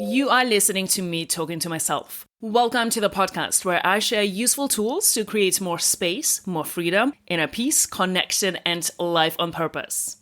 You are listening to me talking to myself. Welcome to the podcast where I share useful tools to create more space, more freedom, inner peace, connection, and life on purpose.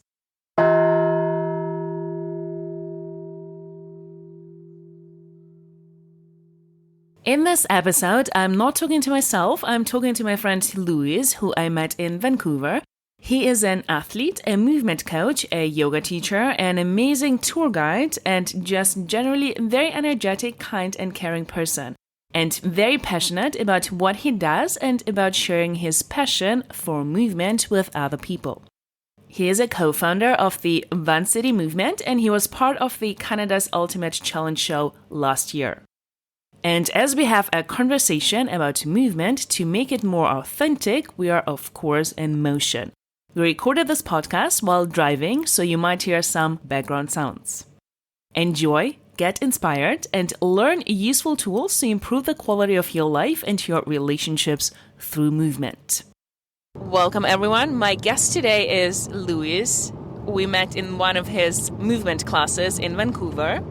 In this episode, I'm not talking to myself, I'm talking to my friend Louis, who I met in Vancouver. He is an athlete, a movement coach, a yoga teacher, an amazing tour guide, and just generally very energetic, kind, and caring person. And very passionate about what he does and about sharing his passion for movement with other people. He is a co-founder of the Van City movement, and he was part of the Canada's Ultimate Challenge show last year. And as we have a conversation about movement to make it more authentic, we are of course in motion. We recorded this podcast while driving, so you might hear some background sounds. Enjoy, get inspired, and learn useful tools to improve the quality of your life and your relationships through movement. Welcome everyone. My guest today is Louis. We met in one of his movement classes in Vancouver.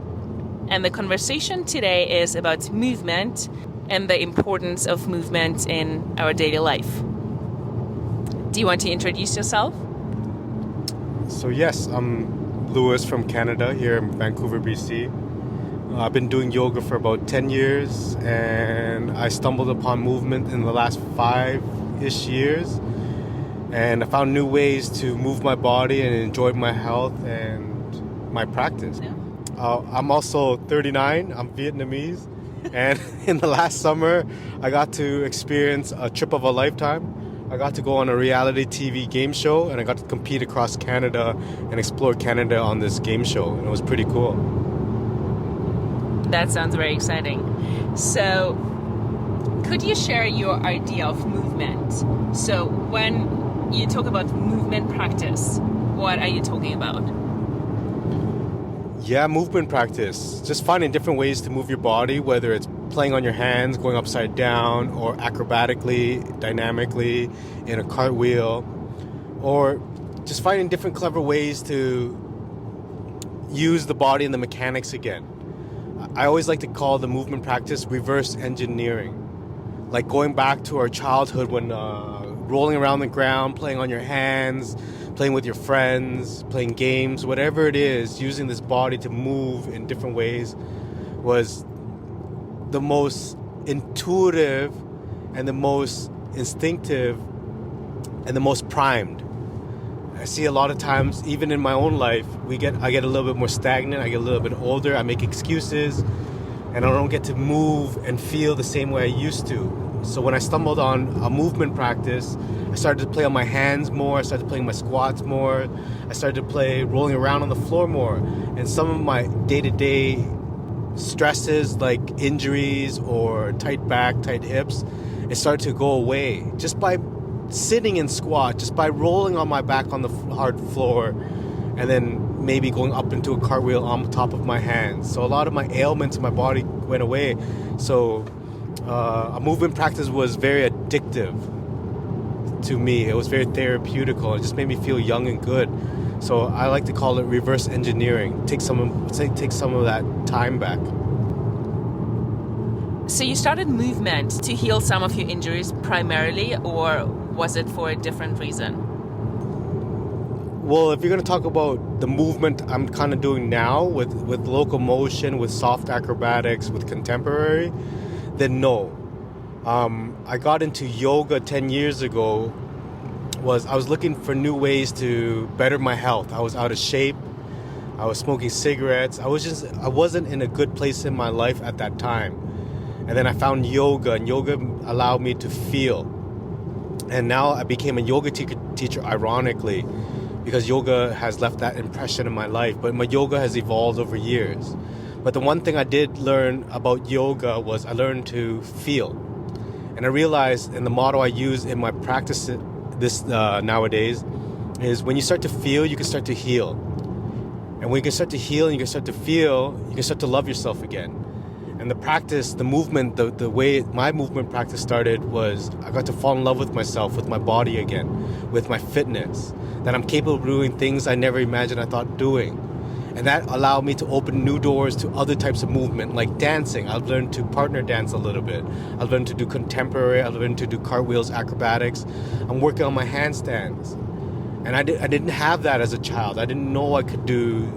And the conversation today is about movement and the importance of movement in our daily life. Do you want to introduce yourself? So yes, I'm Louis from Canada, here in Vancouver, BC. I've been doing yoga for about 10 years, and I stumbled upon movement in the last 5-ish years. And I found new ways to move my body and enjoy my health and my practice. Yeah. I'm also 39, I'm Vietnamese, and in the last summer, I got to experience a trip of a lifetime. I got to go on a reality TV game show, and I got to compete across Canada and explore Canada on this game show, and it was pretty cool. That sounds very exciting. So, could you share your idea of movement? So, when you talk about movement practice, what are you talking about? Yeah, movement practice. Just finding different ways to move your body, whether it's playing on your hands, going upside down, or acrobatically, dynamically, in a cartwheel, or just finding different clever ways to use the body and the mechanics again. I always like to call the movement practice reverse engineering. Like going back to our childhood when rolling around the ground, playing on your hands, playing with your friends, playing games, whatever it is, using this body to move in different ways was the most intuitive and the most instinctive and the most primed. I see a lot of times, even in my own life, I get a little bit more stagnant, I get a little bit older, I make excuses, and I don't get to move and feel the same way I used to. So when I stumbled on a movement practice, I started to play on my hands more, I started playing my squats more, I started to play rolling around on the floor more. And some of my day-to-day stresses like injuries or tight back, tight hips, it started to go away just by sitting in squat, just by rolling on my back on the hard floor, and then maybe going up into a cartwheel on top of my hands. So a lot of my ailments in my body went away. So a movement practice was very addictive to me. It was very therapeutical. It just made me feel young and good. So I like to call it reverse engineering. Take some of that time back. So you started movement to heal some of your injuries primarily, or was it for a different reason? Well, if you're going to talk about the movement I'm kind of doing now with locomotion, with soft acrobatics, with contemporary, then no. I got into yoga 10 years ago. I was looking for new ways to better my health. I was out of shape. I was smoking cigarettes. I wasn't in a good place in my life at that time. And then I found yoga, and yoga allowed me to feel. And now I became a yoga teacher, ironically, because yoga has left that impression in my life. But my yoga has evolved over years. But the one thing I did learn about yoga was I learned to feel. And I realized, and the motto I use in my practice nowadays is when you start to feel, you can start to heal. And when you can start to heal and you can start to feel, you can start to love yourself again. And the practice, the movement, the way my movement practice started was I got to fall in love with myself, with my body again, with my fitness, that I'm capable of doing things I never imagined I thought doing. And that allowed me to open new doors to other types of movement, like dancing. I've learned to partner dance a little bit. I've learned to do contemporary. I've learned to do cartwheels, acrobatics. I'm working on my handstands. And I didn't have that as a child. I didn't know I could do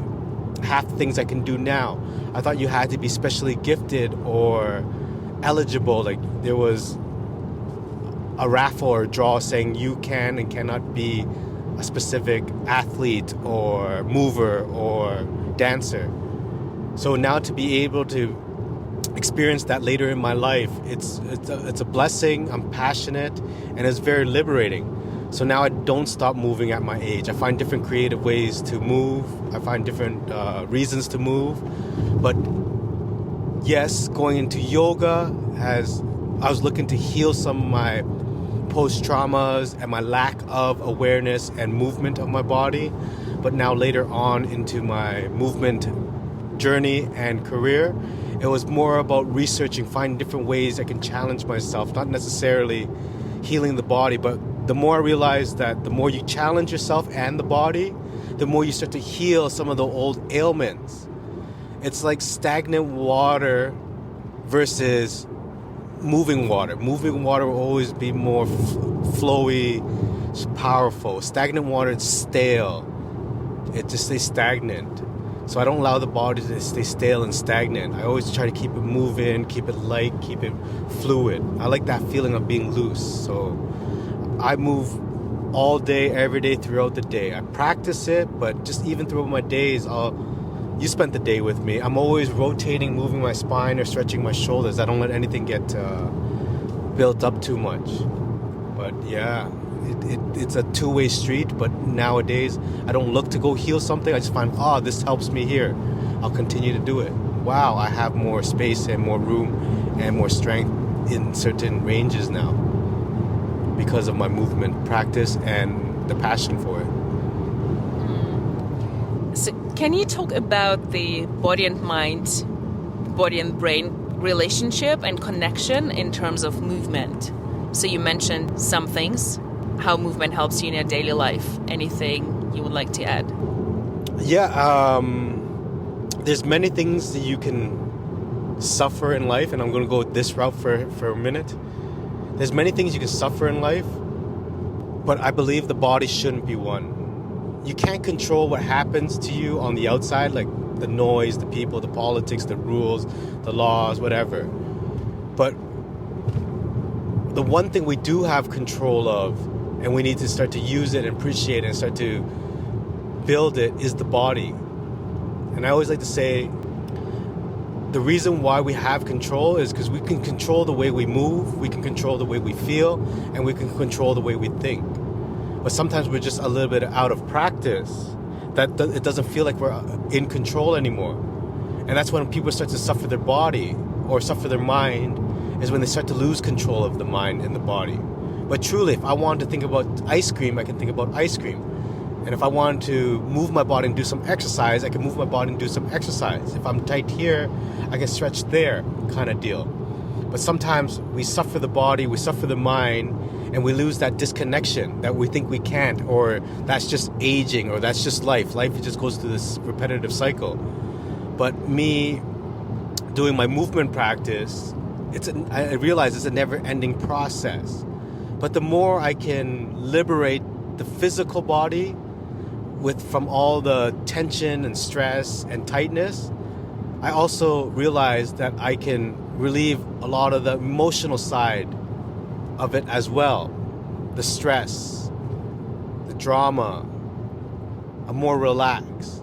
half the things I can do now. I thought you had to be specially gifted or eligible. Like there was a raffle or a draw saying you can and cannot be a specific athlete or mover or dancer. So now to be able to experience that later in my life, it's a blessing. I'm passionate and it's very liberating. So now I don't stop moving at my age. I find different creative ways to move. I find different reasons to move. But yes, going into yoga I was looking to heal some of my post-traumas and my lack of awareness and movement of my body. But now later on into my movement journey and career, it was more about researching, finding different ways I can challenge myself, not necessarily healing the body, but the more I realized that the more you challenge yourself and the body, the more you start to heal some of the old ailments. It's like stagnant water versus moving water. Moving water will always be more flowy, powerful. Stagnant water, it's stale. It just stays stagnant. So I don't allow the body to stay stale and stagnant. I always try to keep it moving, keep it light, keep it fluid. I like that feeling of being loose. So I move all day, every day, throughout the day. I practice it, but just even throughout my days, you spent the day with me. I'm always rotating, moving my spine or stretching my shoulders. I don't let anything get built up too much. But yeah, it's a two-way street. But nowadays, I don't look to go heal something. I just find, this helps me here. I'll continue to do it. Wow, I have more space and more room and more strength in certain ranges now because of my movement practice and the passion for it. So can you talk about the body and mind, body and brain relationship and connection in terms of movement? So you mentioned some things, how movement helps you in your daily life. Anything you would like to add? Yeah, there's many things that you can suffer in life, and I'm going to go this route for a minute. There's many things you can suffer in life, but I believe the body shouldn't be one. You can't control what happens to you on the outside, like the noise, the people, the politics, the rules, the laws, whatever. But the one thing we do have control of, and we need to start to use it and appreciate it and start to build it, is the body. And I always like to say, the reason why we have control is because we can control the way we move, we can control the way we feel, and we can control the way we think. But sometimes we're just a little bit out of practice, that it doesn't feel like we're in control anymore. And that's when people start to suffer their body or suffer their mind, is when they start to lose control of the mind and the body. But truly, if I want to think about ice cream, I can think about ice cream. And if I want to move my body and do some exercise, I can move my body and do some exercise. If I'm tight here, I can stretch there, kind of deal. But sometimes we suffer the body, we suffer the mind, and we lose that disconnection that we think we can't, or that's just aging, or that's just life. Life just goes through this repetitive cycle. But me doing my movement practice, I realize it's a never-ending process. But the more I can liberate the physical body from all the tension and stress and tightness, I also realize that I can relieve a lot of the emotional side of it as well. The stress, the drama. I'm more relaxed.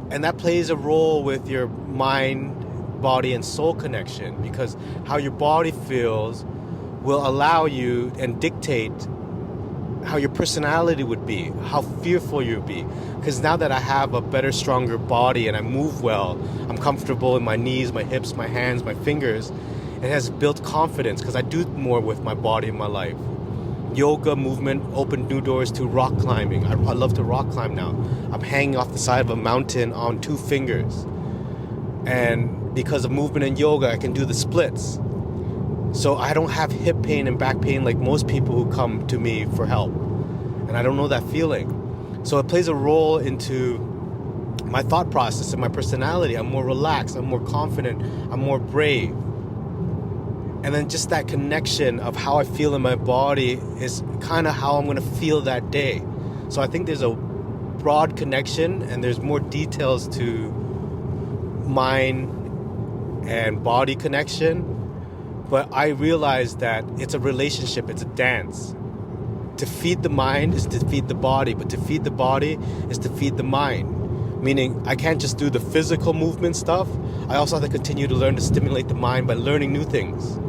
And that plays a role with your mind, body, and soul connection, because how your body feels will allow you and dictate how your personality would be, how fearful you'd be. Because now that I have a better, stronger body and I move well, I'm comfortable in my knees, my hips, my hands, my fingers, it has built confidence because I do more with my body in my life. Yoga movement opened new doors to rock climbing. I love to rock climb now. I'm hanging off the side of a mountain on 2 fingers. And because of movement and yoga, I can do the splits. So I don't have hip pain and back pain like most people who come to me for help. And I don't know that feeling. So it plays a role into my thought process and my personality. I'm more relaxed, I'm more confident, I'm more brave. And then just that connection of how I feel in my body is kind of how I'm going to feel that day. So I think there's a broad connection, and there's more details to mind and body connection. But I realized that it's a relationship, it's a dance. To feed the mind is to feed the body, but to feed the body is to feed the mind. Meaning I can't just do the physical movement stuff. I also have to continue to learn to stimulate the mind by learning new things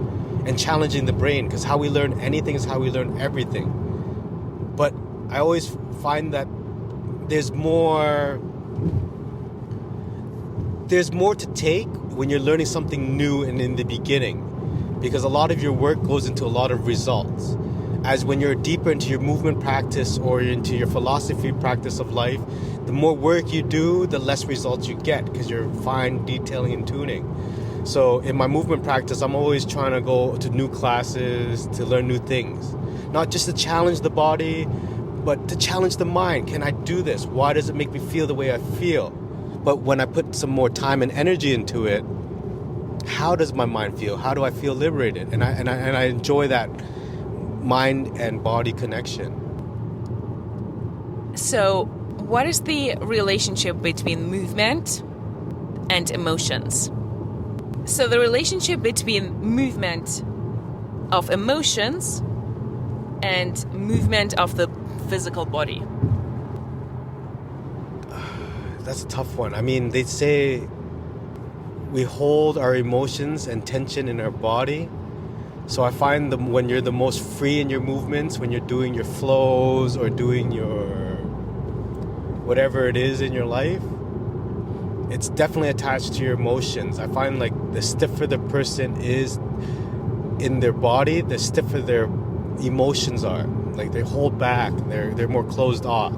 and challenging the brain, because how we learn anything is how we learn everything. But I always find that there's more to take when you're learning something new and in the beginning, because a lot of your work goes into a lot of results. As when you're deeper into your movement practice or into your philosophy practice of life, the more work you do, the less results you get, because you're fine detailing and tuning. So in my movement practice, I'm always trying to go to new classes, to learn new things. Not just to challenge the body, but to challenge the mind. Can I do this? Why does it make me feel the way I feel? But when I put some more time and energy into it, how does my mind feel? How do I feel liberated? And I enjoy that mind and body connection. So what is the relationship between movement and emotions? So the relationship between movement of emotions and movement of the physical body. That's a tough one. I mean, they say we hold our emotions and tension in our body. So I find when you're the most free in your movements, when you're doing your flows or doing your whatever it is in your life, it's definitely attached to your emotions. I find like the stiffer the person is in their body, the stiffer their emotions are. Like they hold back, they're more closed off.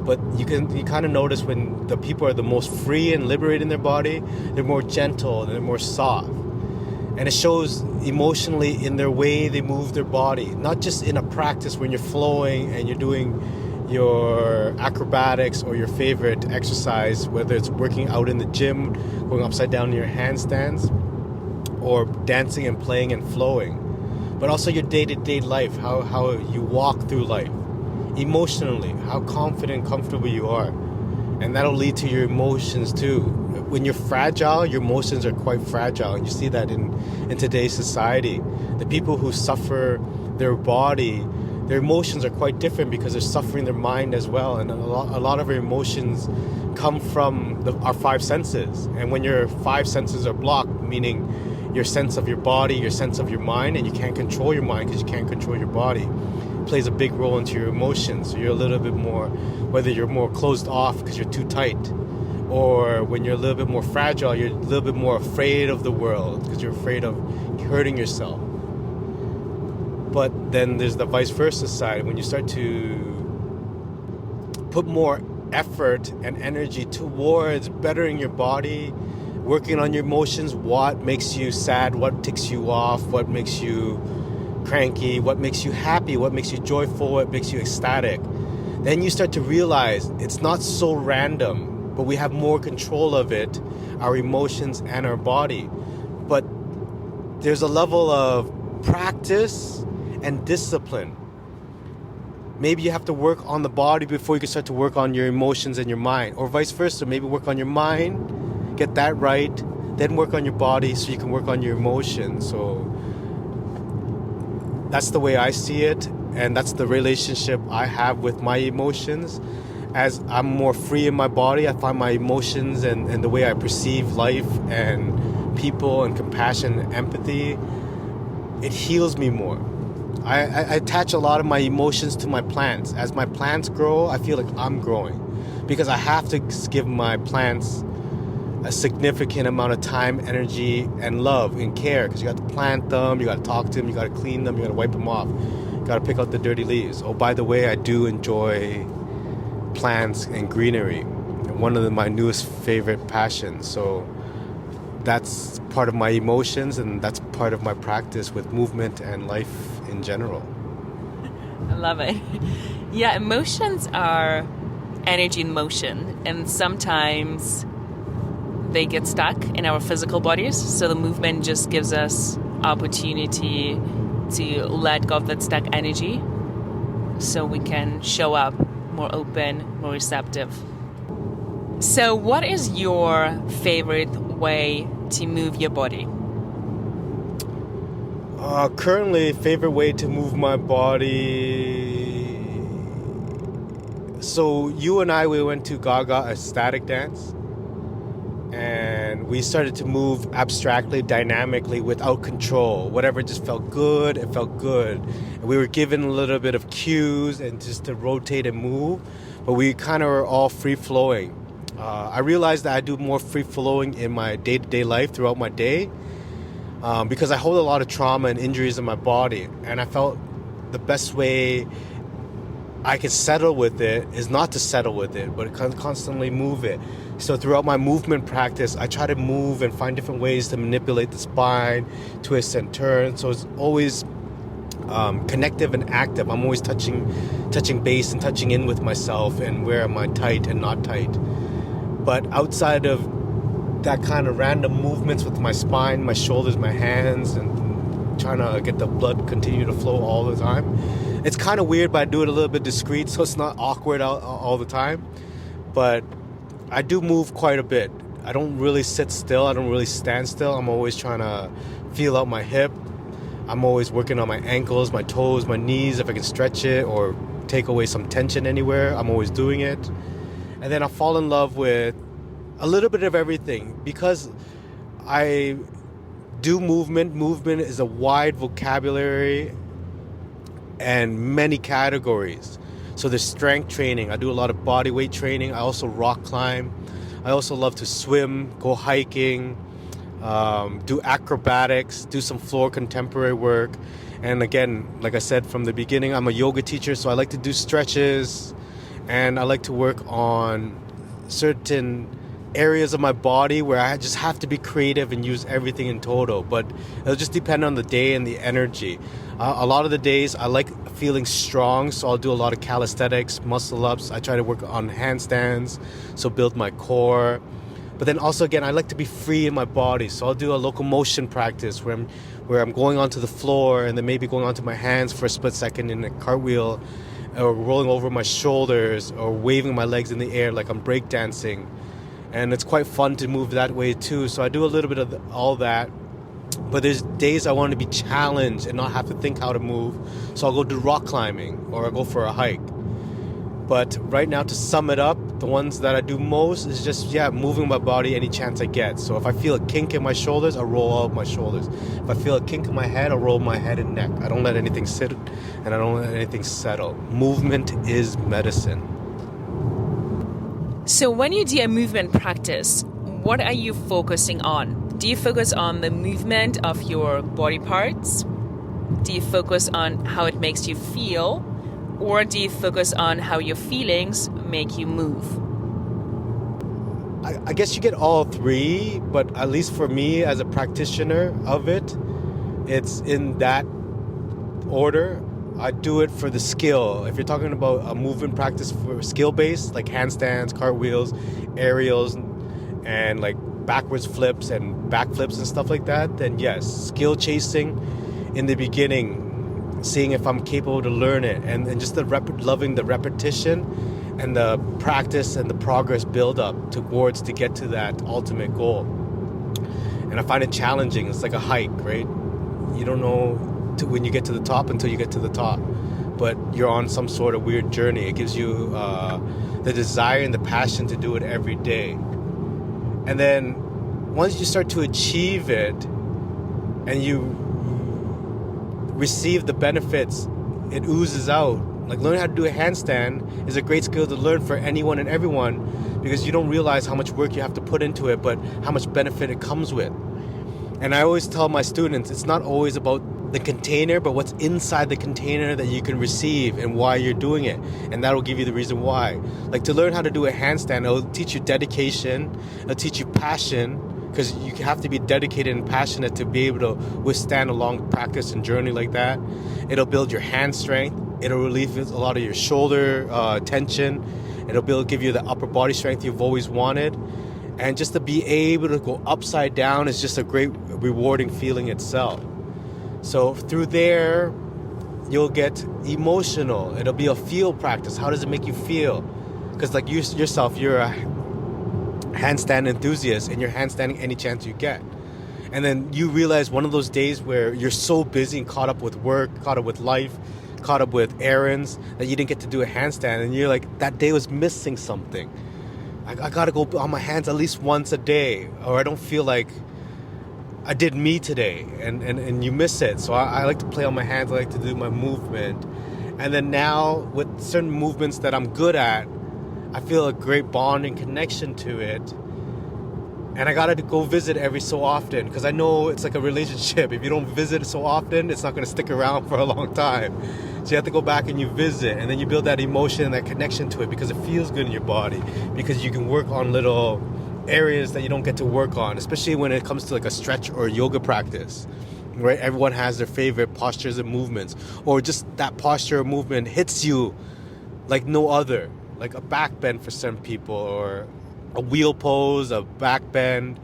But you kind of notice when the people are the most free and liberated in their body, they're more gentle and they're more soft. And it shows emotionally in their way they move their body, not just in a practice when you're flowing and you're doing your acrobatics or your favorite exercise, whether it's working out in the gym, going upside down in your handstands, or dancing and playing and flowing, but also your day-to-day life, how you walk through life, emotionally, how confident and comfortable you are. And that'll lead to your emotions too. When you're fragile, your emotions are quite fragile. And you see that in today's society. The people who suffer their body, their emotions are quite different because they're suffering their mind as well. And a lot of our emotions come from our five senses. And when your five senses are blocked, meaning your sense of your body, your sense of your mind, and you can't control your mind because you can't control your body, it plays a big role into your emotions. So you're a little bit more, whether you're more closed off because you're too tight, or when you're a little bit more fragile, you're a little bit more afraid of the world because you're afraid of hurting yourself. But then there's the vice versa side. When you start to put more effort and energy towards bettering your body, working on your emotions, what makes you sad, what ticks you off, what makes you cranky, what makes you happy, what makes you joyful, what makes you ecstatic, then you start to realize it's not so random, but we have more control of it, our emotions and our body. But there's a level of practice and discipline. Maybe you have to work on the body before you can start to work on your emotions and your mind, or vice versa. Maybe work on your mind, get that right, then work on your body so you can work on your emotions. So that's the way I see it, and that's the relationship I have with my emotions. As I'm more free in my body, I find my emotions and the way I perceive life and people and compassion and empathy, it heals me more. I attach a lot of my emotions to my plants. As my plants grow, I feel like I'm growing because I have to give my plants a significant amount of time, energy, and love and care, because you got to plant them, you got to talk to them, you got to clean them, you got to wipe them off, you got to pick out the dirty leaves. Oh, by the way, I do enjoy plants and greenery. One of my newest favorite passions. So that's part of my emotions, and that's part of my practice with movement and life in general. I love it. Yeah, emotions are energy in motion, and sometimes they get stuck in our physical bodies. So the movement just gives us opportunity to let go of that stuck energy so we can show up more open, more receptive. So what is your favorite way to move your body? Currently, favorite way to move my body. So you and I, we went to Gaga, a static dance. And we started to move abstractly, dynamically, without control. Whatever just felt good, it felt good. And we were given a little bit of cues and just to rotate and move. But we kind of were all free-flowing. I realized that I do more free-flowing in my day-to-day life throughout my day because I hold a lot of trauma and injuries in my body. And I felt the best way I can settle with it is not to settle with it, but constantly move it. So throughout my movement practice, I try to move and find different ways to manipulate the spine, twist and turn. So it's always connective and active. I'm always touching base and touching in with myself and where am I tight and not tight. But outside of that kind of random movements with my spine, my shoulders, my hands, and trying to get the blood continue to flow all the time, it's kind of weird, but I do it a little bit discreet, so it's not awkward all the time. But I do move quite a bit. I don't really sit still. I don't really stand still. I'm always trying to feel out my hip. I'm always working on my ankles, my toes, my knees, if I can stretch it or take away some tension anywhere. I'm always doing it. And then I fall in love with a little bit of everything because I do movement. Movement is a wide vocabulary and many categories. So there's strength training. I do a lot of body weight training. I also rock climb. I also love to swim, go hiking, do acrobatics, do some floor contemporary work. And again, like I said from the beginning, I'm a yoga teacher, so I like to do stretches and I like to work on certain areas of my body where I just have to be creative and use everything in total. But it'll just depend on the day and the energy. A lot of the days I like feeling strong, so I'll do a lot of calisthenics, muscle ups. I try to work on handstands, so build my core. But then also again, I like to be free in my body, so I'll do a locomotion practice where I'm going onto the floor and then maybe going onto my hands for a split second in a cartwheel, or rolling over my shoulders, or waving my legs in the air like I'm breakdancing. And it's quite fun to move that way too. So I do a little bit of all that. But there's days I want to be challenged and not have to think how to move. So I'll go do rock climbing or I'll go for a hike. But right now, to sum it up, the ones that I do most is just, moving my body any chance I get. So if I feel a kink in my shoulders, I'll roll out my shoulders. If I feel a kink in my head, I'll roll my head and neck. I don't let anything sit and I don't let anything settle. Movement is medicine. So when you do a movement practice, what are you focusing on? Do you focus on the movement of your body parts? Do you focus on how it makes you feel? Or do you focus on how your feelings make you move? I guess you get all three, but at least for me as a practitioner of it, it's in that order. I do it for the skill. If you're talking about a movement practice for skill-based, like handstands, cartwheels, aerials, and like backwards flips and back flips and stuff like that, then yes, skill chasing in the beginning, seeing if I'm capable to learn it, and just loving the repetition and the practice and the progress build up towards to get to that ultimate goal. And I find it challenging. It's like a hike, right? You don't know when you get to the top until you get to the top, but you're on some sort of weird journey. It gives you the desire and the passion to do it every day. And then once you start to achieve it and you receive the benefits, it oozes out. Like learning how to do a handstand is a great skill to learn for anyone and everyone, because you don't realize how much work you have to put into it, but how much benefit it comes with. And I always tell my students, it's not always about the container, but what's inside the container that you can receive and why you're doing it. And that'll give you the reason why. Like to learn how to do a handstand, it'll teach you dedication, it'll teach you passion, because you have to be dedicated and passionate to be able to withstand a long practice and journey like that. It'll build your hand strength. It'll relieve a lot of your shoulder tension. It'll be able to give you the upper body strength you've always wanted. And just to be able to go upside down is just a great rewarding feeling itself. So through there, you'll get emotional. It'll be a feel practice. How does it make you feel? Because like you yourself, you're a handstand enthusiast and you're handstanding any chance you get. And then you realize one of those days where you're so busy and caught up with work, caught up with life, caught up with errands that you didn't get to do a handstand. And you're like, that day was missing something. I got to go on my hands at least once a day, or I don't feel like I did me today, and you miss it. So I like to play on my hands. I like to do my movement. And then now with certain movements that I'm good at, I feel a great bond and connection to it. And I got to go visit every so often because I know it's like a relationship. If you don't visit so often, it's not going to stick around for a long time. So you have to go back and you visit, and then you build that emotion and that connection to it because it feels good in your body, because you can work on little areas that you don't get to work on, especially when it comes to like a stretch or a yoga practice, right? Everyone has their favorite postures and movements, or just that posture or movement hits you like no other, like a back bend for some people, or a wheel pose, a back bend,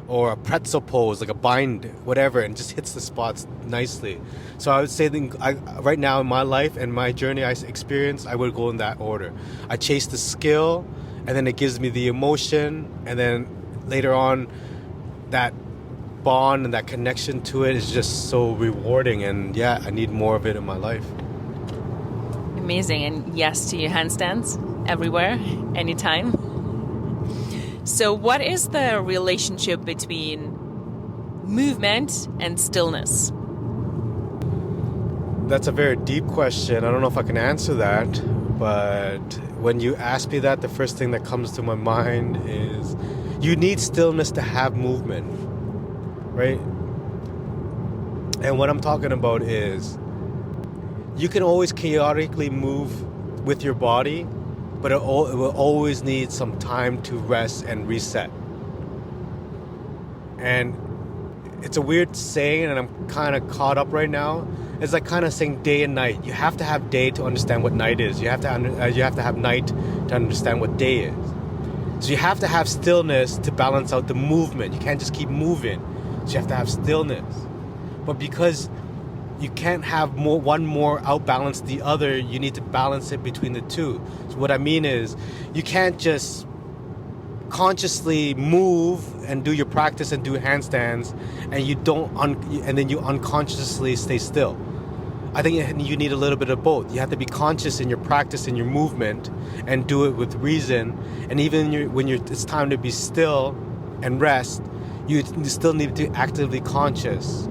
or a pretzel pose, like a bind, whatever, and just hits the spots nicely. So I would say right now in my life and my journey I experience, I would go in that order. I chase the skill, and then it gives me the emotion, and then later on, that bond and that connection to it is just so rewarding, and yeah, I need more of it in my life. Amazing. And yes to your handstands everywhere, anytime. So what is the relationship between movement and stillness? That's a very deep question. I don't know if I can answer that, but when you ask me that, the first thing that comes to my mind is you need stillness to have movement, right? And what I'm talking about is you can always chaotically move with your body, but it will always need some time to rest and reset. And it's a weird saying, and I'm kind of caught up right now. It's like kind of saying day and night. You have to have day to understand what night is. You have to have night to understand what day is. So you have to have stillness to balance out the movement. You can't just keep moving. So you have to have stillness. But because you can't have one more outbalance the other, you need to balance it between the two. So what I mean is, you can't just consciously move and do your practice and do handstands, and then you unconsciously stay still. I think you need a little bit of both. You have to be conscious in your practice and your movement, and do it with reason. And even when it's time to be still and rest, you still need to be actively conscious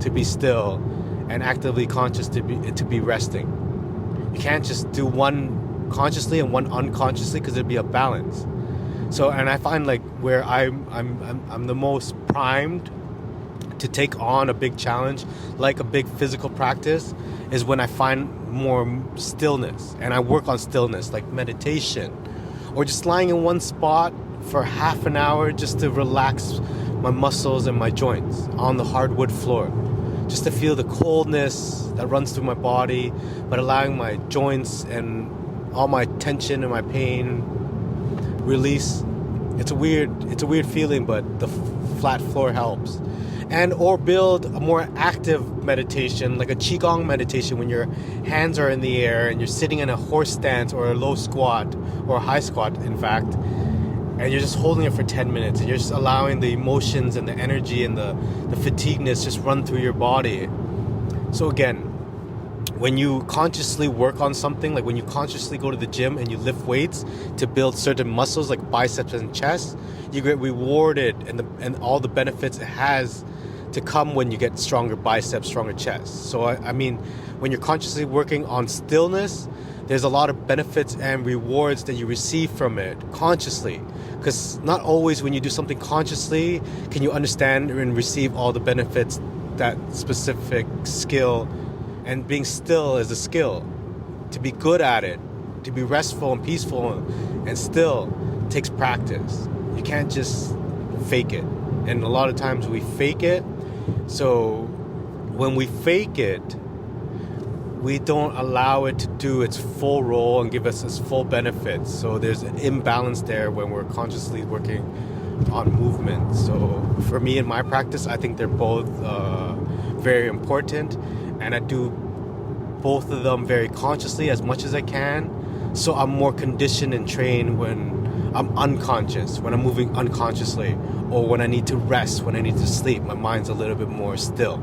to be still, and actively conscious to be resting. You can't just do one consciously and one unconsciously, because it'd be a balance. So, and I find like where I'm the most primed to take on a big challenge, like a big physical practice, is when I find more stillness, and I work on stillness, like meditation, or just lying in one spot for half an hour just to relax my muscles and my joints on the hardwood floor, just to feel the coldness that runs through my body, but allowing my joints and all my tension and my pain release. It's a weird feeling, but the flat floor helps. Or build a more active meditation, like a qigong meditation, when your hands are in the air and you're sitting in a horse stance or a low squat or a high squat, in fact, and you're just holding it for 10 minutes, and you're just allowing the emotions and the energy and the fatigueness just run through your body. So again, when you consciously work on something, like when you consciously go to the gym and you lift weights to build certain muscles like biceps and chest, you get rewarded, and all the benefits it has to come when you get stronger biceps, stronger chest. So I mean, when you're consciously working on stillness, there's a lot of benefits and rewards that you receive from it consciously. Because not always when you do something consciously can you understand and receive all the benefits that specific skill. And being still is a skill. To be good at it, to be restful and peaceful and still, takes practice. You can't just fake it. And a lot of times we fake it. So when we fake it, we don't allow it to do its full role and give us its full benefits. So there's an imbalance there when we're consciously working on movement. So for me in my practice, I think they're both very important, and I do both of them very consciously as much as I can. So I'm more conditioned and trained when I'm unconscious, when I'm moving unconsciously, or when I need to rest, when I need to sleep. My mind's a little bit more still,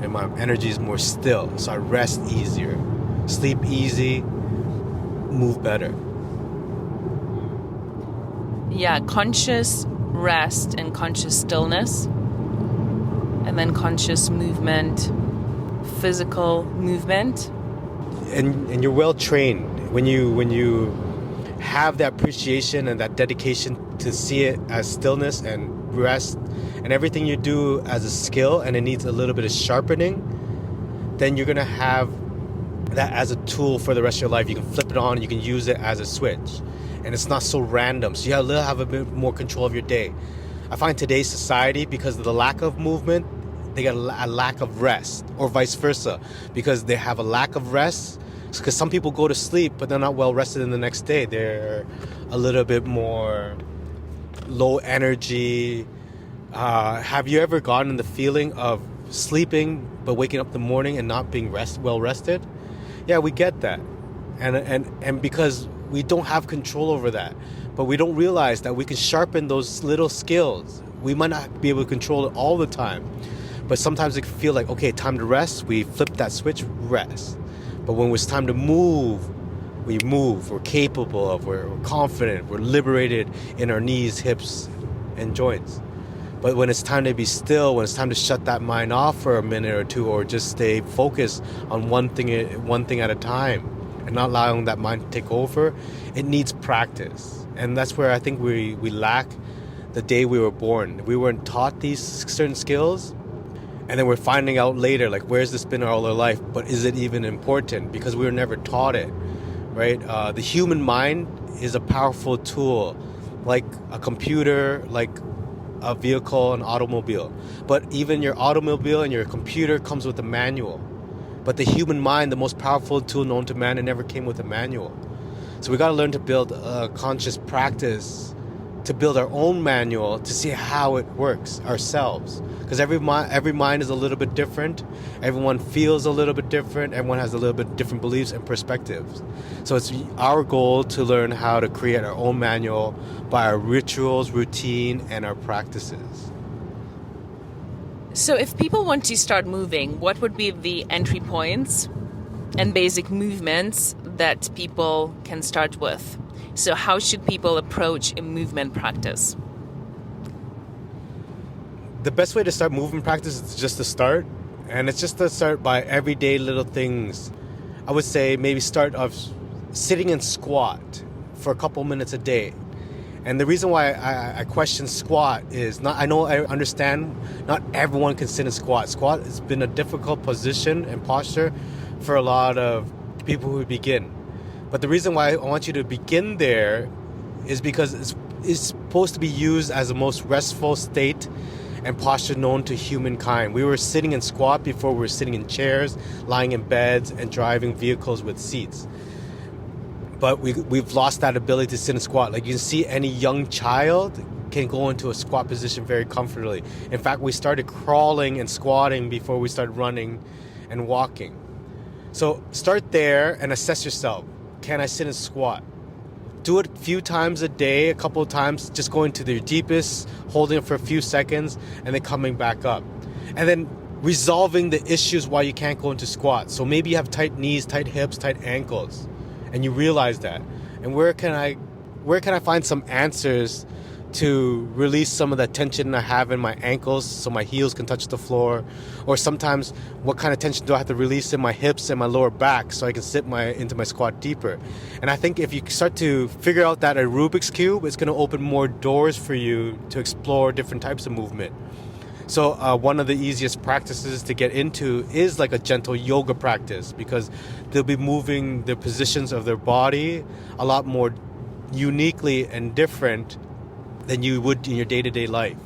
and my energy is more still. So I rest easier, sleep easy, move better. Yeah, conscious rest and conscious stillness, and then conscious movement, physical movement. And you're well trained when you have that appreciation and that dedication to see it as stillness and rest and everything you do as a skill, and it needs a little bit of sharpening, then you're going to have that as a tool for the rest of your life. You can flip it on, you can use it as a switch, and it's not so random, so you have a bit more control of your day. I find today's society, because of the lack of movement, they got a lack of rest, or vice versa, because they have a lack of rest. Because some people go to sleep, but they're not well rested in the next day. They're a little bit more low energy. Have you ever gotten the feeling of sleeping but waking up in the morning and not being well rested? Yeah, we get that, and because we don't have control over that, but we don't realize that we can sharpen those little skills. We might not be able to control it all the time, but sometimes it can feel like, okay, time to rest. We flip that switch, rest. But when it's time to move, we move. We're capable of, we're confident, we're liberated in our knees, hips, and joints. But when it's time to be still, when it's time to shut that mind off for a minute or two, or just stay focused on one thing at a time and not allowing that mind to take over, it needs practice. And that's where I think we lack the day we were born. We weren't taught these certain skills. And then we're finding out later, like, where's this been all our life? But is it even important? Because we were never taught it, right? The human mind is a powerful tool, like a computer, like a vehicle, an automobile. But even your automobile and your computer comes with a manual. But the human mind, the most powerful tool known to man, it never came with a manual. So we got to learn to build a conscious practice to build our own manual to see how it works ourselves. Because every mind is a little bit different. Everyone feels a little bit different. Everyone has a little bit different beliefs and perspectives. So it's our goal to learn how to create our own manual by our rituals, routine, and our practices. So if people want to start moving, what would be the entry points and basic movements that people can start with? So how should people approach a movement practice? The best way to start movement practice is just to start. And it's just to start by everyday little things. I would say maybe start off sitting and squat for a couple minutes a day. And the reason why I question squat is, I understand not everyone can sit and squat. Squat has been a difficult position and posture for a lot of people who begin. But the reason why I want you to begin there is because it's supposed to be used as the most restful state and posture known to humankind. We were sitting in squat before we were sitting in chairs, lying in beds, and driving vehicles with seats. But we've lost that ability to sit and squat. Like, you can see any young child can go into a squat position very comfortably. In fact, we started crawling and squatting before we started running and walking. So start there and assess yourself. Can I sit and squat? Do it a few times a day, a couple of times, just going to the deepest, holding it for a few seconds, and then coming back up. And then resolving the issues why you can't go into squat. So maybe you have tight knees, tight hips, tight ankles, and you realize that. And where can I find some answers to release some of that tension I have in my ankles so my heels can touch the floor? Or sometimes, what kind of tension do I have to release in my hips and my lower back so I can sit into my squat deeper? And I think if you start to figure out that a Rubik's Cube, it's going to open more doors for you to explore different types of movement. So one of the easiest practices to get into is like a gentle yoga practice, because they'll be moving the positions of their body a lot more uniquely and different than you would in your day-to-day life.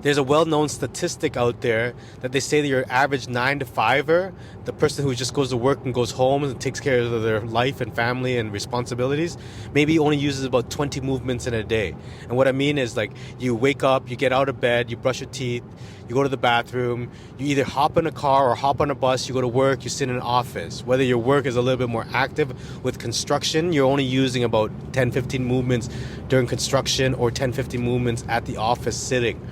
There's a well-known statistic out there that they say that your average 9 to 5er, the person who just goes to work and goes home and takes care of their life and family and responsibilities, maybe only uses about 20 movements in a day. And what I mean is, like, you wake up, you get out of bed, you brush your teeth, you go to the bathroom, you either hop in a car or hop on a bus, you go to work, you sit in an office. Whether your work is a little bit more active with construction, you're only using about 10-15 movements during construction or 10-15 movements at the office sitting.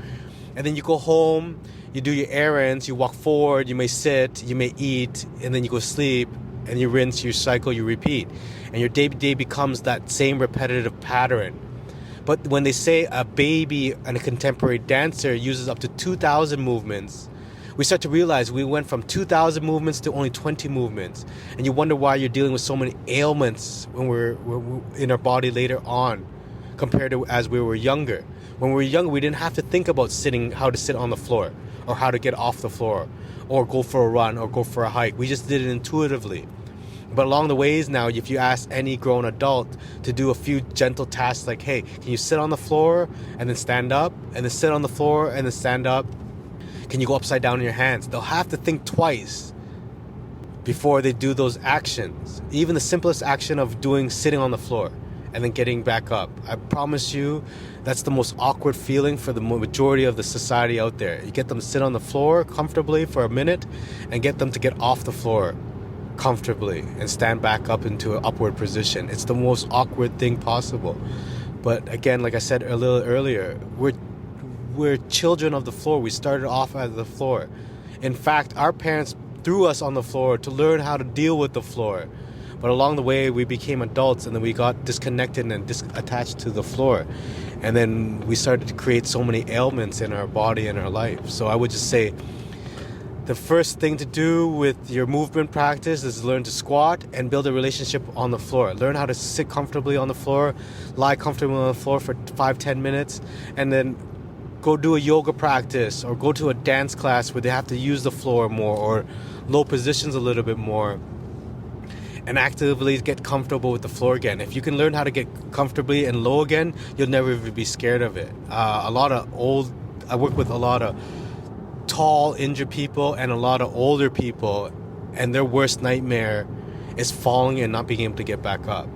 And then you go home, you do your errands, you walk forward, you may sit, you may eat, and then you go sleep, and you rinse, you cycle, you repeat. And your day-to-day becomes that same repetitive pattern. But when they say a baby and a contemporary dancer uses up to 2,000 movements, we start to realize we went from 2,000 movements to only 20 movements. And you wonder why you're dealing with so many ailments when we're in our body later on compared to as we were younger. When we were younger, we didn't have to think about how to sit on the floor or how to get off the floor or go for a run or go for a hike. We just did it intuitively. But along the ways now, if you ask any grown adult to do a few gentle tasks like, hey, can you sit on the floor and then stand up and then sit on the floor and then stand up? Can you go upside down in your hands? They'll have to think twice before they do those actions. Even the simplest action of sitting on the floor and then getting back up. I promise you, that's the most awkward feeling for the majority of the society out there. You get them to sit on the floor comfortably for a minute and get them to get off the floor comfortably and stand back up into an upward position. It's the most awkward thing possible. But again, like I said a little earlier, we're children of the floor. We started off at the floor. In fact, our parents threw us on the floor to learn how to deal with the floor. But along the way, we became adults, and then we got disconnected and attached to the floor. And then we started to create so many ailments in our body and our life. So I would just say the first thing to do with your movement practice is learn to squat and build a relationship on the floor. Learn how to sit comfortably on the floor, lie comfortably on the floor for 5-10 minutes, and then go do a yoga practice or go to a dance class where they have to use the floor more or low positions a little bit more. And actively get comfortable with the floor again. If you can learn how to get comfortably and low again, you'll never be scared of it. I work with a lot of tall, injured people and a lot of older people, and their worst nightmare is falling and not being able to get back up.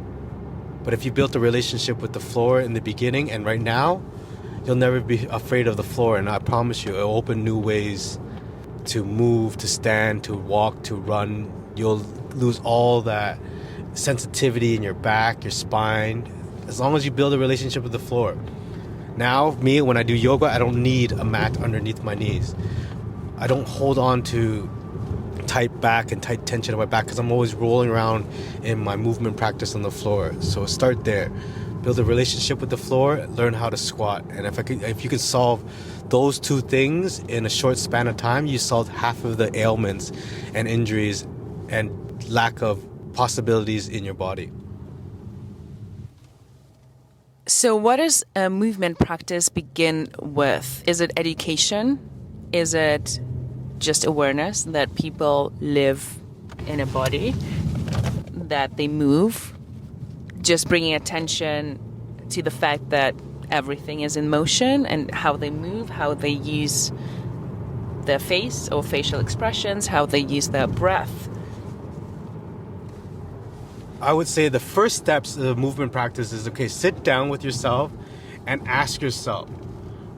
But if you built a relationship with the floor in the beginning and right now, you'll never be afraid of the floor. And I promise you, it'll open new ways to move, to stand, to walk, to run. You'll lose all that sensitivity in your back, your spine, as long as you build a relationship with the floor. Now, when I do yoga, I don't need a mat underneath my knees. I don't hold on to tight back and tight tension in my back because I'm always rolling around in my movement practice on the floor. So start there. Build a relationship with the floor, learn how to squat. And if you can solve those two things in a short span of time, you solved half of the ailments and injuries and lack of possibilities in your body. So what does a movement practice begin with? Is it education? Is it just awareness that people live in a body, that they move? Just bringing attention to the fact that everything is in motion and how they move, how they use their face or facial expressions, how they use their breath. I would say the first steps of movement practice is, sit down with yourself and ask yourself,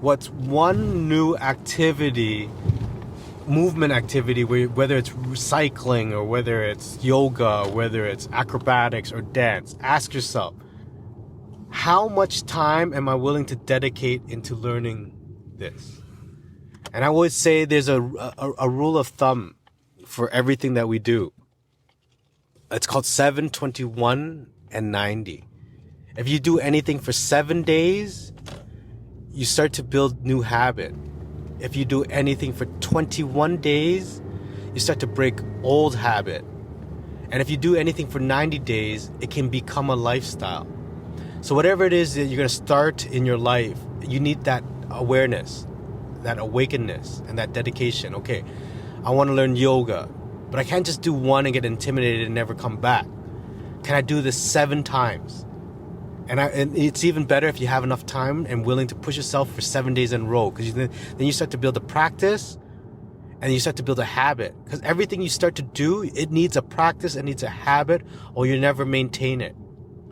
what's one new movement activity, whether it's cycling or whether it's yoga, whether it's acrobatics or dance. Ask yourself, how much time am I willing to dedicate into learning this? And I would say there's a rule of thumb for everything that we do. It's called 7, 21, and 90. If you do anything for 7 days, you start to build new habit. If you do anything for 21 days, you start to break old habit. And if you do anything for 90 days, it can become a lifestyle. So whatever it is that you're going to start in your life, you need that awareness, that awakeness, and that dedication. Okay, I want to learn yoga, but I can't just do one and get intimidated and never come back. Can I do this 7 times? And it's even better if you have enough time and willing to push yourself for 7 days in a row, because then you start to build a practice and you start to build a habit. Because everything you start to do, it needs a practice, it needs a habit, or you never maintain it.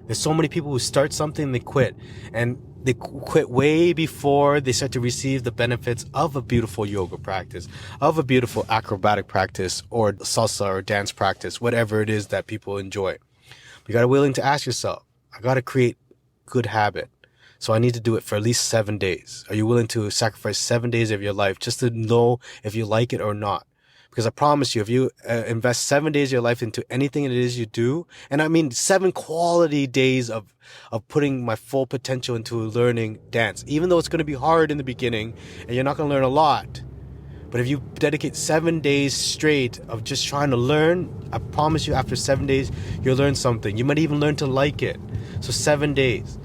There's so many people who start something and they quit. And they quit way before they start to receive the benefits of a beautiful yoga practice, of a beautiful acrobatic practice, or salsa or dance practice, whatever it is that people enjoy. You got to be willing to ask yourself, I got to create good habit. So I need to do it for at least 7 days. Are you willing to sacrifice 7 days of your life just to know if you like it or not? Because I promise you, if you invest 7 days of your life into anything it is you do, and I mean 7 quality days of putting my full potential into learning dance, even though it's going to be hard in the beginning and you're not going to learn a lot. But if you dedicate 7 days straight of just trying to learn, I promise you after 7 days, you'll learn something. You might even learn to like it. So 7 days.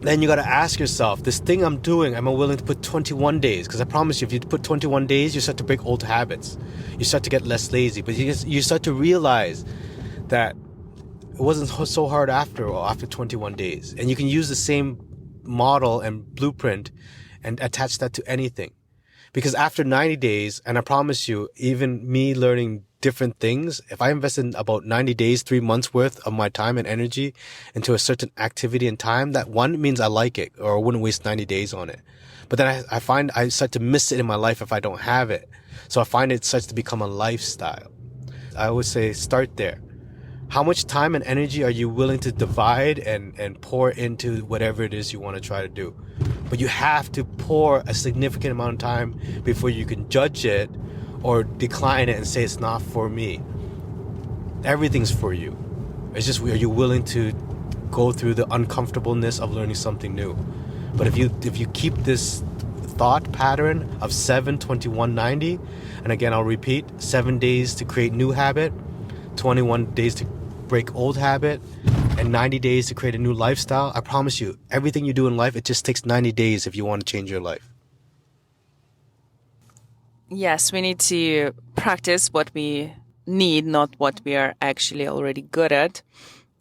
Then you got to ask yourself, this thing I'm doing, am I willing to put 21 days? Because I promise you, if you put 21 days, you start to break old habits. You start to get less lazy. But you start to realize that it wasn't so hard after 21 days. And you can use the same model and blueprint and attach that to anything. Because after 90 days, and I promise you, even me learning different things, if I invest in about 90 days, 3 months worth of my time and energy into a certain activity and time, that one means I like it or I wouldn't waste 90 days on it. But then I find I start to miss it in my life if I don't have it. So I find it starts to become a lifestyle. I always say start there. How much time and energy are you willing to divide and pour into whatever it is you want to try to do? But you have to pour a significant amount of time before you can judge it or decline it and say it's not for me. Everything's for you. It's just, are you willing to go through the uncomfortableness of learning something new? But if you keep this thought pattern of 7, 21, 90, and again I'll repeat, 7 days to create new habit, 21 days to break old habit, and 90 days to create a new lifestyle, I promise you, everything you do in life, it just takes 90 days if you want to change your life. Yes, we need to practice what we need, not what we are actually already good at.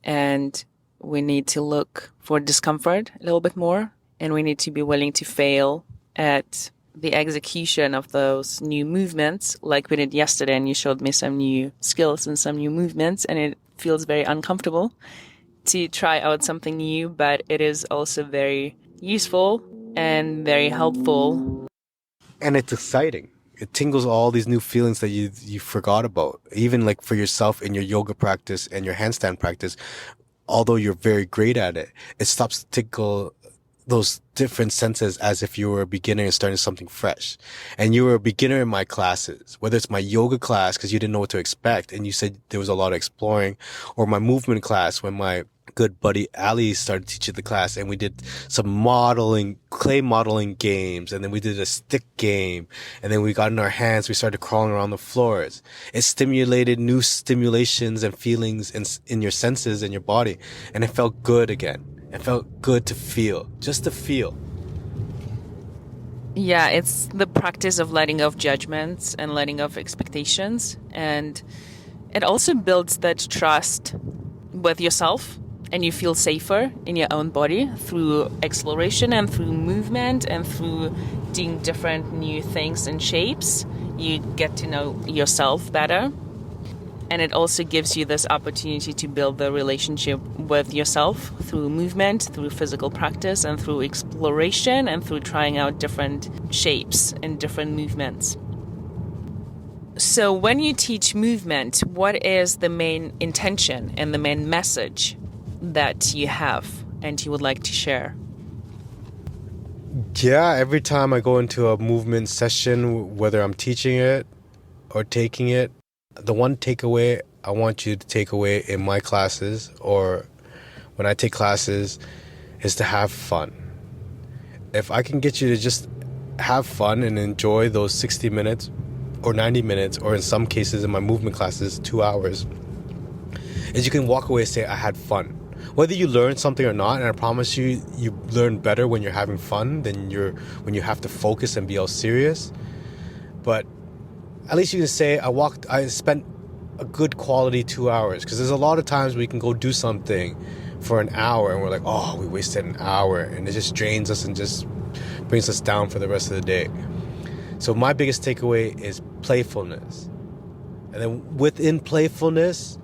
And we need to look for discomfort a little bit more. And we need to be willing to fail at the execution of those new movements, like we did yesterday. And you showed me some new skills and some new movements, and it feels very uncomfortable to try out something new, but it is also very useful and very helpful. And it's exciting. It tingles all these new feelings that you forgot about. Even like for yourself in your yoga practice and your handstand practice, although you're very great at it, it stops to tickle those different senses as if you were a beginner and starting something fresh. And you were a beginner in my classes, whether it's my yoga class because you didn't know what to expect and you said there was a lot of exploring, or my movement class when my good buddy Ali started teaching the class and we did some clay modeling games, and then we did a stick game, and then we got in our hands, we started crawling around the floors. It stimulated new stimulations and feelings in your senses and your body, and it felt good again. It felt good to feel, just to feel. Yeah, it's the practice of letting go of judgments and letting go of expectations. And it also builds that trust with yourself, and you feel safer in your own body through exploration and through movement and through doing different new things and shapes. You get to know yourself better. And it also gives you this opportunity to build the relationship with yourself through movement, through physical practice, and through exploration, and through trying out different shapes and different movements. So when you teach movement, what is the main intention and the main message that you have and you would like to share? Yeah, every time I go into a movement session, whether I'm teaching it or taking it, the one takeaway I want you to take away in my classes or when I take classes is to have fun. If I can get you to just have fun and enjoy those 60 minutes or 90 minutes, or in some cases in my movement classes, 2 hours, is you can walk away and say, I had fun. Whether you learn something or not, and I promise you, you learn better when you're having fun than when you have to focus and be all serious. But at least you can say, I spent a good quality 2 hours. Because there's a lot of times we can go do something, for an hour and we're like, oh, we wasted an hour, and it just drains us and just brings us down for the rest of the day. So my biggest takeaway is playfulness. And then within playfulness,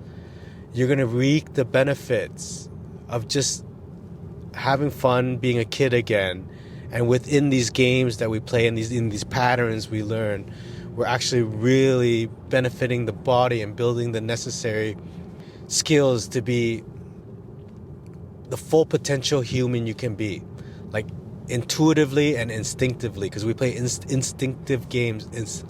you're going to reap the benefits of just having fun, being a kid again. And within these games that we play and in these patterns we learn, we're actually really benefiting the body and building the necessary skills to be the full potential human you can be. Like intuitively and instinctively, because we play instinctive games.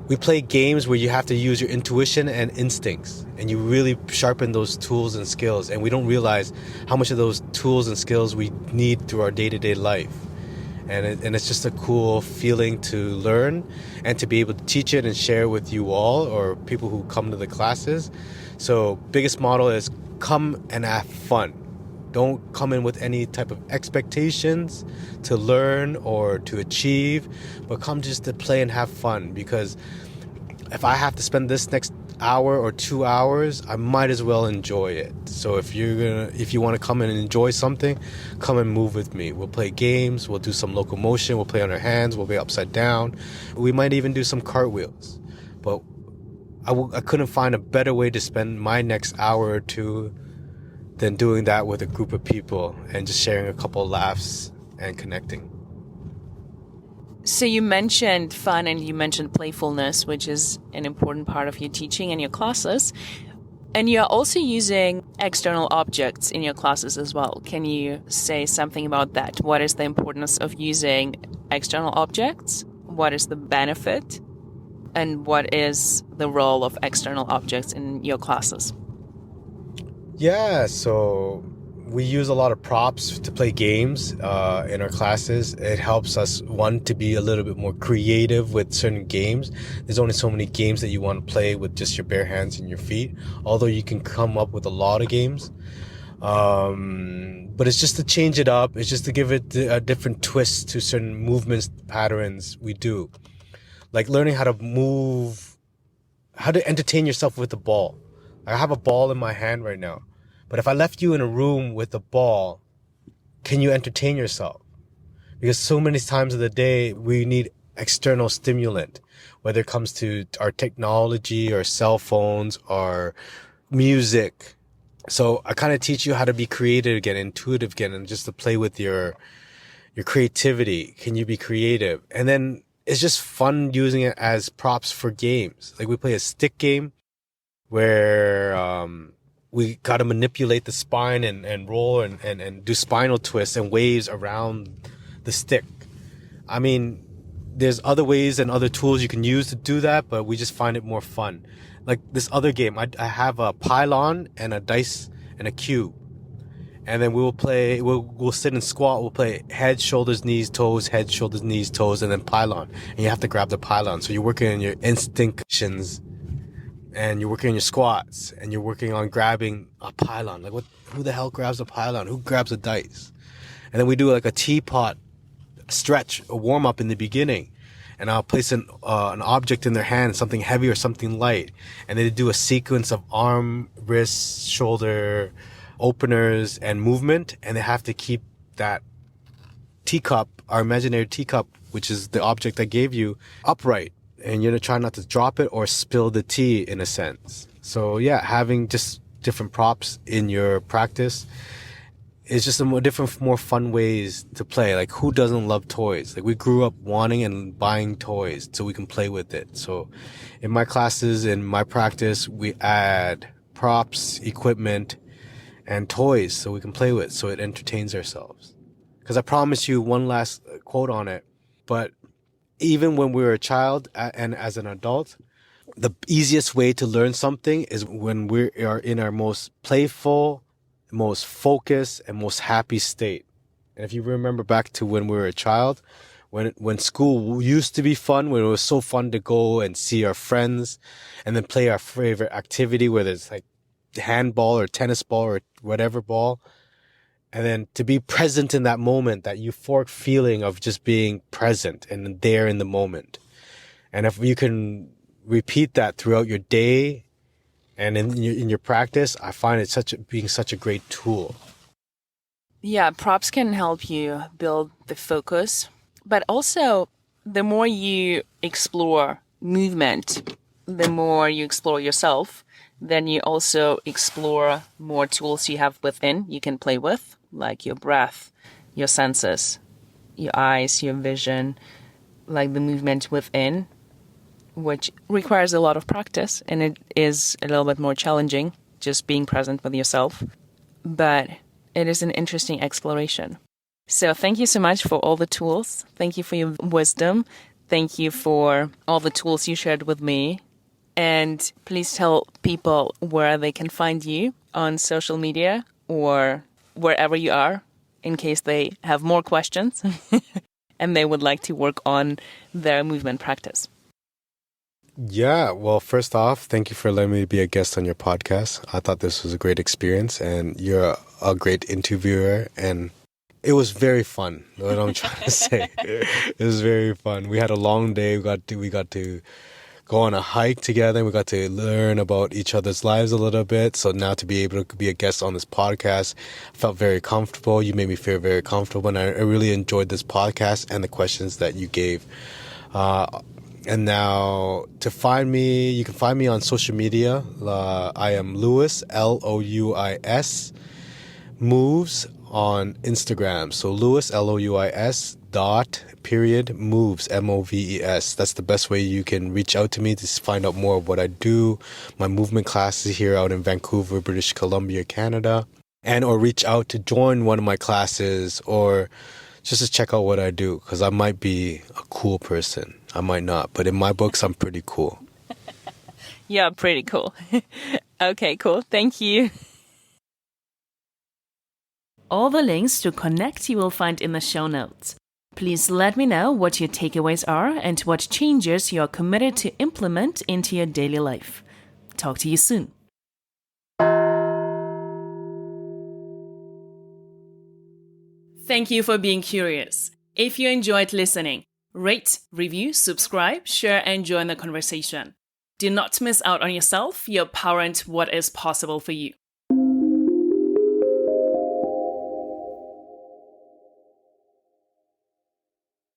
We play games where you have to use your intuition and instincts, and you really sharpen those tools and skills, and we don't realize how much of those tools and skills we need through our day-to-day life. And it's just a cool feeling to learn and to be able to teach it and share with you all or people who come to the classes. So biggest model is come and have fun. Don't come in with any type of expectations to learn or to achieve, but come just to play and have fun. Because if I have to spend this next hour or 2 hours, I might as well enjoy it. So if you want to come in and enjoy something, come and move with me. We'll play games, we'll do some locomotion, we'll play on our hands, we'll be upside down. We might even do some cartwheels. But I couldn't find a better way to spend my next hour or two than doing that with a group of people and just sharing a couple of laughs and connecting. So you mentioned fun and you mentioned playfulness, which is an important part of your teaching and your classes. And you're also using external objects in your classes as well. Can you say something about that? What is the importance of using external objects? What is the benefit? And what is the role of external objects in your classes? Yeah, so we use a lot of props to play games in our classes. It helps us, one, to be a little bit more creative with certain games. There's only so many games that you want to play with just your bare hands and your feet, although you can come up with a lot of games. But it's just to change it up. It's just to give it a different twist to certain movements, patterns we do. Like learning how to move, how to entertain yourself with the ball. I have a ball in my hand right now. But if I left you in a room with a ball, can you entertain yourself? Because so many times of the day, we need external stimulant, whether it comes to our technology or cell phones or music. So I kind of teach you how to be creative again, intuitive again, and just to play with your creativity. Can you be creative? And then it's just fun using it as props for games. Like we play a stick game where we got to manipulate the spine and roll and do spinal twists and waves around the stick. I mean, there's other ways and other tools you can use to do that, but we just find it more fun. Like this other game, I have a pylon and a dice and a cube. And then we'll sit and squat. We'll play head, shoulders, knees, toes, head, shoulders, knees, toes, and then pylon. And you have to grab the pylon. So you're working on your instinctions, and you're working on your squats, and you're working on grabbing a pylon. Like who the hell grabs a pylon? Who grabs a dice? And then we do like a teapot stretch, a warm up in the beginning. And I'll place an object in their hand, something heavy or something light. And they do a sequence of arm, wrist, shoulder openers and movement. And they have to keep that teacup, our imaginary teacup, which is the object I gave you, upright. And you're going to try not to drop it or spill the tea in a sense. So yeah, having just different props in your practice is just more fun ways to play. Like who doesn't love toys? Like we grew up wanting and buying toys so we can play with it. So in my classes, in my practice, we add props, equipment, and toys so we can play with, so it entertains ourselves. Because I promise you one last quote on it, but even when we were a child and as an adult, the easiest way to learn something is when we are in our most playful, most focused, and most happy state. And if you remember back to when we were a child, when school used to be fun, when it was so fun to go and see our friends and then play our favorite activity, whether it's like handball or tennis ball or whatever ball, and then to be present in that moment, that euphoric feeling of just being present and there in the moment. And if you can repeat that throughout your day and in your practice, I find it being such a great tool. Yeah, props can help you build the focus, but also the more you explore movement, the more you explore yourself, then you also explore more tools you have within you can play with, like your breath, your senses, your eyes, your vision, like the movement within, which requires a lot of practice and it is a little bit more challenging just being present with yourself. But it is an interesting exploration. So thank you so much for all the tools. Thank you for your wisdom. Thank you for all the tools you shared with me. And please tell people where they can find you on social media or wherever you are in case they have more questions and they would like to work on their movement practice. Yeah, well, first off, thank you for letting me be a guest on your podcast. I thought this was a great experience, and you're a great interviewer, and it was very fun. What I'm trying to say, it was very fun. We had a long day. We got to go on a hike together. We got to learn about each other's lives a little bit. So now to be able to be a guest on this podcast, I felt very comfortable. You made me feel very comfortable, and I really enjoyed this podcast and the questions that you gave. And now to find me, you can find me on social media. I am Louis, Louis, moves on Instagram. So Louis, Louis dot period moves, moves. That's the best way you can reach out to me to find out more of what I do. My movement classes here out in Vancouver, British Columbia, Canada. And or reach out to join one of my classes or just to check out what I do, because I might be a cool person. I might not, but in my books, I'm pretty cool. Yeah, pretty cool. Okay, cool. Thank you. All the links to connect you will find in the show notes. Please let me know what your takeaways are and what changes you are committed to implement into your daily life. Talk to you soon. Thank you for being curious. If you enjoyed listening, rate, review, subscribe, share, and join the conversation. Do not miss out on yourself, your power, and what is possible for you.